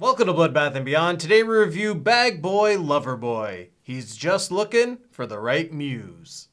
Welcome to Bloodbath and Beyond. Today we review Bag Boy Lover Boy. He's just looking for the right muse.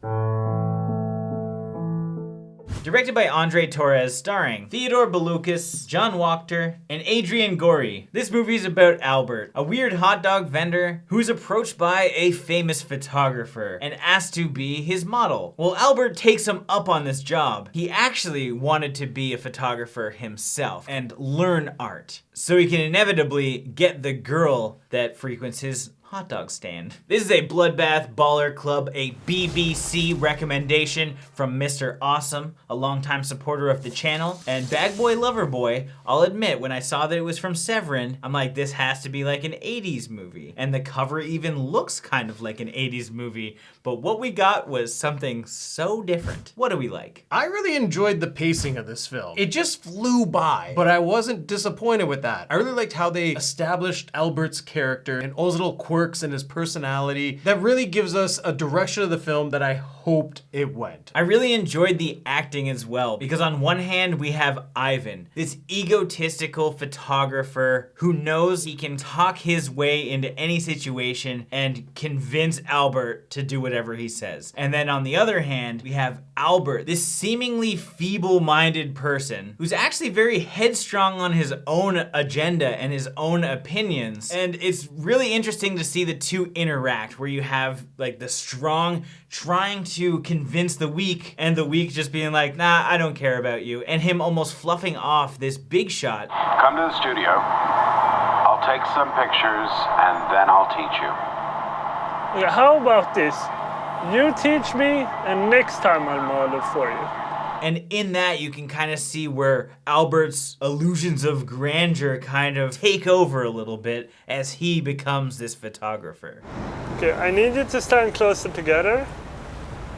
Directed by Andres Torres, starring Theodore Bouloukos, Jon Wachter, and Adrienne Gori. This movie is about Albert, a weird hot dog vendor who's approached by a famous photographer and asked to be his model. Well, Albert takes him up on this job. He actually wanted to be a photographer himself and learn art, so he can inevitably get the girl that frequents his hot dog stand. This is a Bloodbath Baller Club, a BBC recommendation from Mr. Awesome, a longtime supporter of the channel. And Bag Boy Lover Boy, I'll admit, when I saw that it was from Severin, I'm like, this has to be like an 80s movie. And the cover even looks kind of like an 80s movie, but what we got was something so different. What do we like? I really enjoyed the pacing of this film. It just flew by, but I wasn't disappointed with that. I really liked how they established Albert's character and all his little quirks and his personality. That really gives us a direction of the film that I hoped it went. I really enjoyed the acting as well, because on one hand we have Ivan, this egotistical photographer who knows he can talk his way into any situation and convince Albert to do whatever he says. And then on the other hand, we have Albert, this seemingly feeble-minded person who's actually very headstrong on his own agenda and his own opinions. And it's really interesting to see the two interact, where you have like the strong trying to convince the weak and the weak just being like, nah, I don't care about you, and him almost fluffing off this big shot. Come to the studio. I'll take some pictures and then I'll teach you. Yeah, how about this? You teach me and next time I'll model for you. And in that, you can kind of see where Albert's illusions of grandeur kind of take over a little bit as he becomes this photographer. Okay, I need you to stand closer together.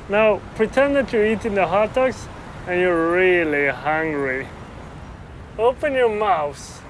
Now, pretend that you're eating the hot dogs and you're really hungry. Open your mouth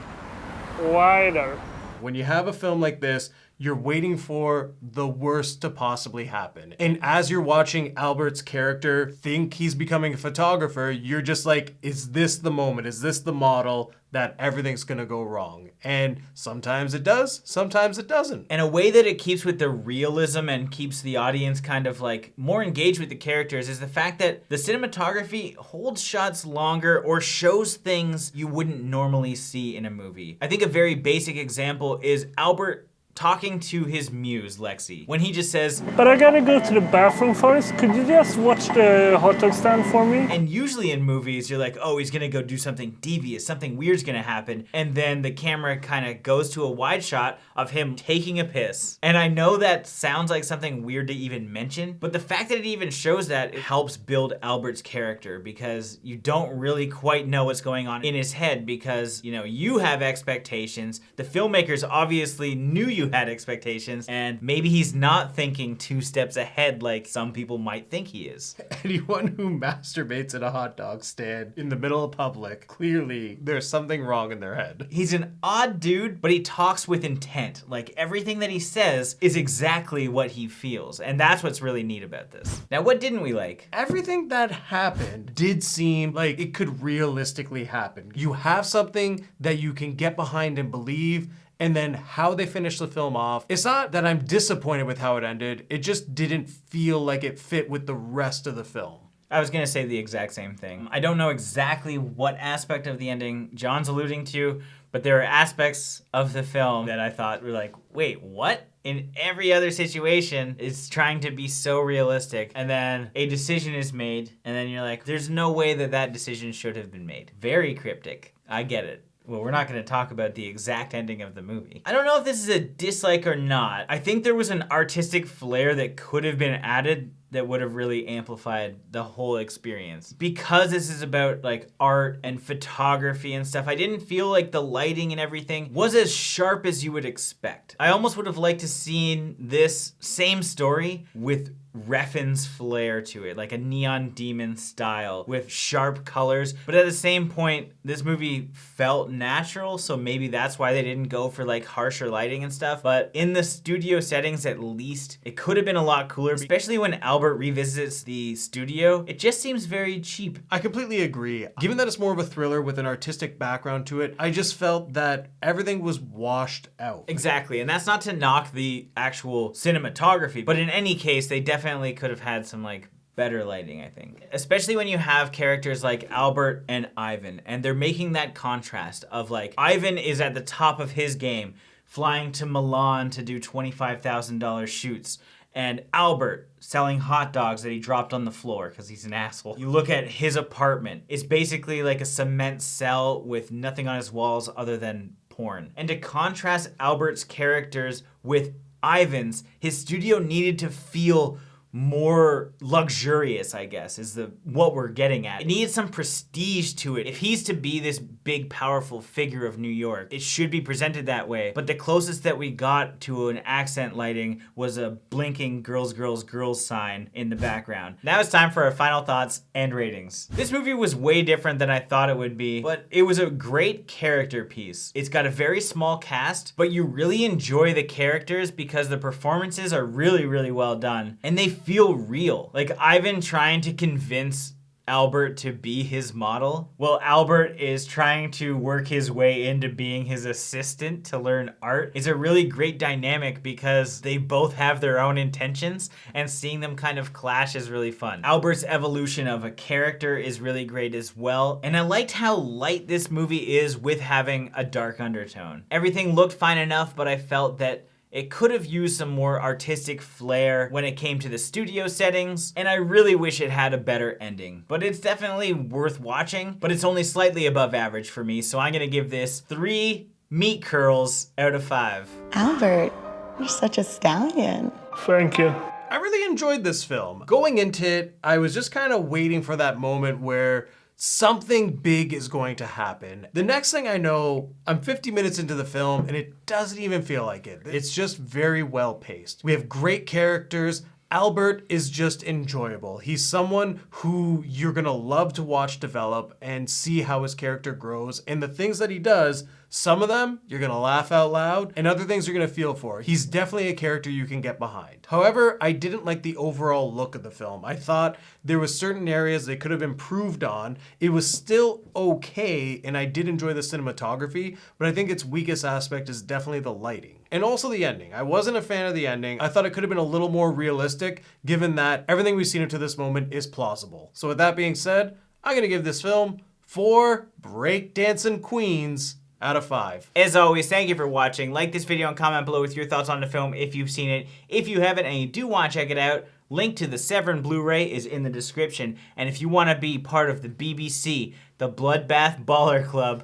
wider. When you have a film like this, you're waiting for the worst to possibly happen. And as you're watching Albert's character think he's becoming a photographer, you're just like, is this the moment? Is this the model that everything's gonna go wrong? And sometimes it does, sometimes it doesn't. And a way that it keeps with the realism and keeps the audience kind of like more engaged with the characters is the fact that the cinematography holds shots longer or shows things you wouldn't normally see in a movie. I think a very basic example is Albert talking to his muse, Lexi, when he just says, but I gotta go to the bathroom first. Could you just watch the hot dog stand for me? And usually in movies, you're like, oh, he's gonna go do something devious, something weird's gonna happen. And then the camera kind of goes to a wide shot of him taking a piss. And I know that sounds like something weird to even mention, but the fact that it even shows that, it helps build Albert's character, because you don't really quite know what's going on in his head, because, you know, you have expectations. The filmmakers obviously knew you had expectations, and maybe he's not thinking 2 steps ahead like some people might think he is. Anyone who masturbates at a hot dog stand in the middle of public, clearly there's something wrong in their head. He's an odd dude, but he talks with intent. Like, everything that he says is exactly what he feels, and that's what's really neat about this. Now, what didn't we like? Everything that happened did seem like it could realistically happen. You have something that you can get behind and believe, and then how they finished the film off, it's not that I'm disappointed with how it ended, it just didn't feel like it fit with the rest of the film. I was gonna say the exact same thing. I don't know exactly what aspect of the ending John's alluding to, but there are aspects of the film that I thought were like, wait, what? In every other situation, it's trying to be so realistic, and then a decision is made, and then you're like, there's no way that that decision should have been made. Very cryptic. I get it. Well, we're not going to talk about the exact ending of the movie. I don't know if this is a dislike or not. I think there was an artistic flair that could have been added that would have really amplified the whole experience. Because this is about like art and photography and stuff, I didn't feel like the lighting and everything was as sharp as you would expect. I almost would have liked to seen this same story with Refn's flair to it, like a Neon Demon style with sharp colors. But at the same point, this movie felt natural, so maybe that's why they didn't go for like harsher lighting and stuff. But in the studio settings, at least, it could have been a lot cooler, especially when Albert revisits the studio. It just seems very cheap. I completely agree. Given that it's more of a thriller with an artistic background to it, I just felt that everything was washed out. Exactly, and that's not to knock the actual cinematography, but in any case, they definitely could have had some like better lighting, I think. Especially when you have characters like Albert and Ivan, and they're making that contrast of like, Ivan is at the top of his game, flying to Milan to do $25,000 shoots, and Albert selling hot dogs that he dropped on the floor because he's an asshole. You look at his apartment, it's basically like a cement cell with nothing on his walls other than porn. And to contrast Albert's characters with Ivan's, his studio needed to feel more luxurious, I guess, is what we're getting at. It needed some prestige to it. If he's to be this big, powerful figure of New York, it should be presented that way. But the closest that we got to an accent lighting was a blinking girls, girls, girls sign in the background. Now it's time for our final thoughts and ratings. This movie was way different than I thought it would be, but it was a great character piece. It's got a very small cast, but you really enjoy the characters because the performances are really, really well done. And they feel real. Like Ivan trying to convince Albert to be his model, while Albert is trying to work his way into being his assistant to learn art, is a really great dynamic because they both have their own intentions, and seeing them kind of clash is really fun. Albert's evolution of a character is really great as well, and I liked how light this movie is with having a dark undertone. Everything looked fine enough, but I felt that it could have used some more artistic flair when it came to the studio settings, and I really wish it had a better ending. But it's definitely worth watching, but it's only slightly above average for me, so I'm gonna give this 3 meat curls out of 5. Albert, you're such a stallion. Thank you. I really enjoyed this film. Going into it, I was just kind of waiting for that moment where something big is going to happen. The next thing I know, I'm 50 minutes into the film and it doesn't even feel like it. It's just very well paced. We have great characters. Albert is just enjoyable. He's someone who you're gonna love to watch develop and see how his character grows. And the things that he does, some of them you're gonna laugh out loud, and other things you're gonna feel for. He's definitely a character you can get behind. However, I didn't like the overall look of the film. I thought there was certain areas they could have improved on. It was still okay, and I did enjoy the cinematography, but I think its weakest aspect is definitely the lighting. And also the ending. I wasn't a fan of the ending. I thought it could have been a little more realistic, given that everything we've seen up to this moment is plausible. So with that being said, I'm gonna give this film 4 breakdancing queens out of 5. As always, thank you for watching. Like this video and comment below with your thoughts on the film if you've seen it. If you haven't and you do want to check it out, link to the Severin Blu-ray is in the description. And if you want to be part of the BBC, the Bloodbath Baller Club,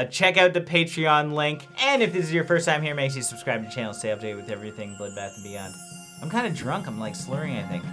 check out the Patreon link. And if this is your first time here, make sure you subscribe to the channel, stay updated with everything Bloodbath and beyond. I'm kind of drunk. I'm like slurring, I think.